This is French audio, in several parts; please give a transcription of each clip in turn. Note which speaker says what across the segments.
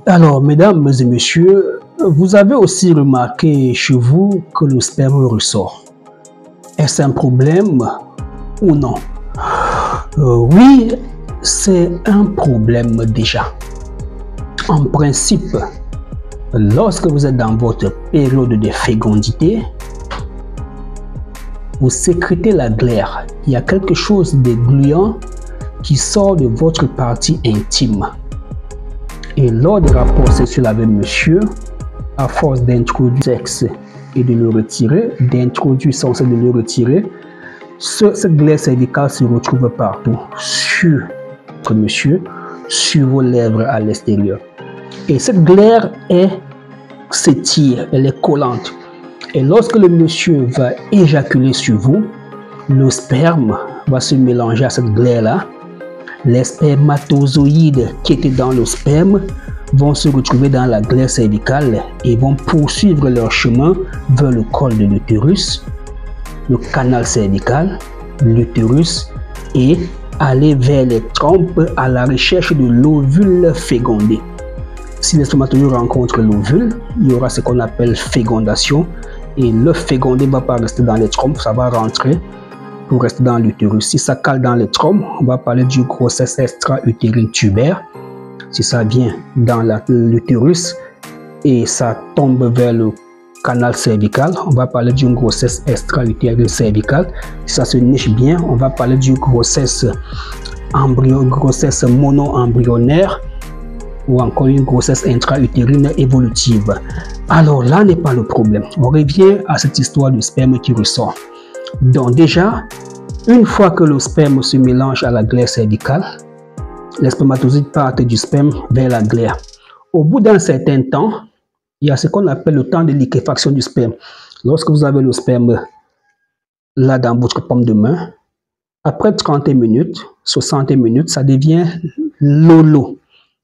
Speaker 1: Alors, mesdames et messieurs, vous avez aussi remarqué chez vous que le sperme ressort. Est-ce un problème ou non? Oui, c'est un problème déjà. En principe, lorsque vous êtes dans votre période de fécondité, vous sécrétez la glaire. Il y a quelque chose de gluant qui sort de votre partie intime. Et lors des rapports sexuels avec monsieur, à force d'introduire sexe et de le retirer, d'introduire sans cesse de le retirer, cette glaire cervicale se retrouve partout, sur votre monsieur, sur vos lèvres à l'extérieur. Et cette glaire s'étire, elle est collante. Et lorsque le monsieur va éjaculer sur vous, le sperme va se mélanger à cette glaire-là. Les spermatozoïdes qui étaient dans le sperme vont se retrouver dans la glaire cervicale et vont poursuivre leur chemin vers le col de l'utérus, le canal cervical, l'utérus et aller vers les trompes à la recherche de l'ovule fécondé. Si les spermatozoïdes rencontrent l'ovule, il y aura ce qu'on appelle fécondation et le fécondé ne va pas rester dans les trompes, ça va rentrer pour rester dans l'utérus. Si ça cale dans les trompes, on va parler d'une grossesse extra-utérine tubaire. Si ça vient dans l'utérus et ça tombe vers le canal cervical, on va parler d'une grossesse extra-utérine cervicale. Si ça se niche bien, on va parler d'une grossesse mono-embryonnaire ou encore une grossesse intra-utérine évolutive. Alors là n'est pas le problème. On revient à cette histoire du sperme qui ressort. Donc déjà, une fois que le sperme se mélange à la glaire cervicale, les spermatozoïdes partent du sperme vers la glaire. Au bout d'un certain temps, il y a ce qu'on appelle le temps de liquéfaction du sperme. Lorsque vous avez le sperme là dans votre paume de main, après 30 minutes, 60 minutes, ça devient lolo,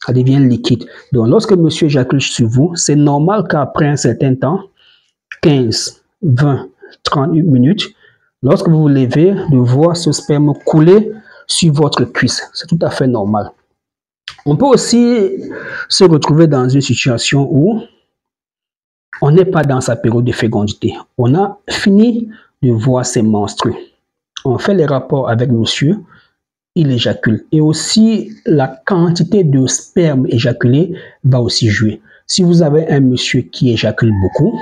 Speaker 1: ça devient liquide. Donc lorsque monsieur éjacule sur vous, c'est normal qu'après un certain temps, 15, 20, 30 minutes, lorsque vous vous levez, de voir ce sperme couler sur votre cuisse. C'est tout à fait normal. On peut aussi se retrouver dans une situation où on n'est pas dans sa période de fécondité. On a fini de voir ses menstrues. On fait les rapports avec monsieur, il éjacule. Et aussi, la quantité de sperme éjaculé va aussi jouer. Si vous avez un monsieur qui éjacule beaucoup,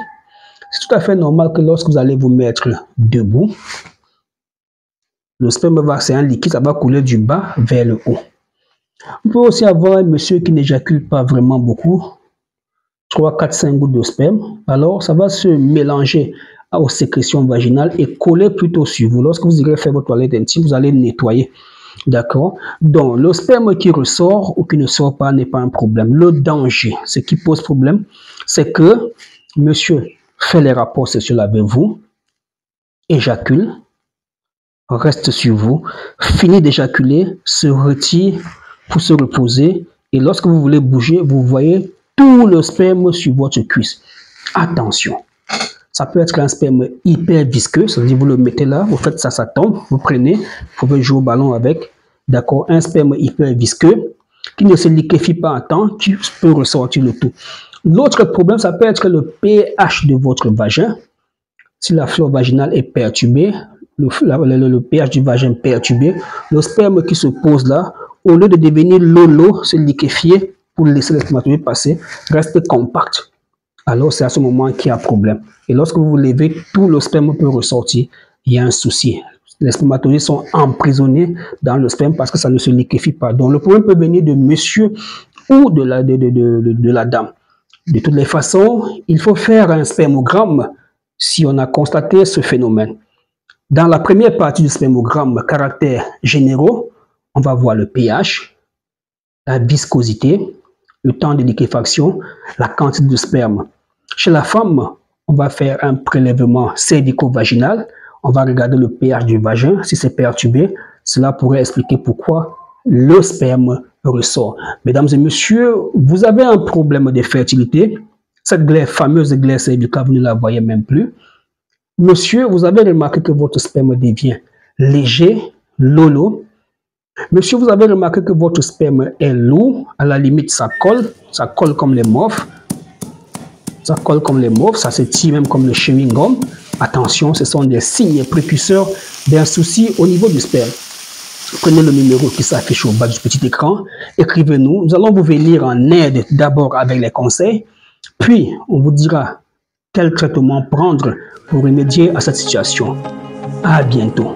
Speaker 1: c'est tout à fait normal que lorsque vous allez vous mettre debout, le sperme c'est un liquide, ça va couler du bas vers le haut. Vous pouvez aussi avoir un monsieur qui n'éjacule pas vraiment beaucoup, 3, 4, 5 gouttes de sperme. Alors, ça va se mélanger aux sécrétions vaginales et coller plutôt sur vous. Lorsque vous irez faire votre toilette intime, vous allez nettoyer. D'accord? Donc, le sperme qui ressort ou qui ne sort pas n'est pas un problème. Le danger, ce qui pose problème, c'est que monsieur fait les rapports sexuels avec vous, éjacule, reste sur vous, finit d'éjaculer, se retire pour se reposer et lorsque vous voulez bouger, vous voyez tout le sperme sur votre cuisse. Attention, ça peut être un sperme hyper visqueux, c'est-à-dire vous le mettez là, vous faites ça, ça tombe, vous prenez, vous pouvez jouer au ballon avec, d'accord, un sperme hyper visqueux qui ne se liquéfie pas à temps, qui peut ressortir le tout. L'autre problème, ça peut être le pH de votre vagin. Si la flore vaginale est perturbée, le pH du vagin perturbé, le sperme qui se pose là, au lieu de devenir lolo, se liquéfier pour laisser les spermatozoïdes passer, reste compact. Alors c'est à ce moment qu'il y a un problème. Et lorsque vous vous levez, tout le sperme peut ressortir. Il y a un souci. Les spermatozoïdes sont emprisonnés dans le sperme parce que ça ne se liquéfie pas. Donc le problème peut venir de monsieur ou de la dame. De toutes les façons, il faut faire un spermogramme si on a constaté ce phénomène. Dans la première partie du spermogramme, caractères généraux, on va voir le pH, la viscosité, le temps de liquéfaction, la quantité de sperme. Chez la femme, on va faire un prélèvement cervico-vaginal. On va regarder le pH du vagin. Si c'est perturbé, cela pourrait expliquer pourquoi le sperme ressort. Mesdames et messieurs, vous avez un problème de fertilité. Cette fameuse glaire cervicale, vous ne la voyez même plus. Monsieur, vous avez remarqué que votre sperme devient léger, lolo. Monsieur, vous avez remarqué que votre sperme est lourd, à la limite ça colle comme les morphes. Ça colle comme les morphes, ça se tire même comme le chewing gum. Attention, ce sont des signes précurseurs d'un souci au niveau du sperme. Prenez le numéro qui s'affiche au bas du petit écran, écrivez-nous. Nous allons vous venir en aide d'abord avec les conseils, puis on vous dira quel traitement prendre pour remédier à cette situation. À bientôt.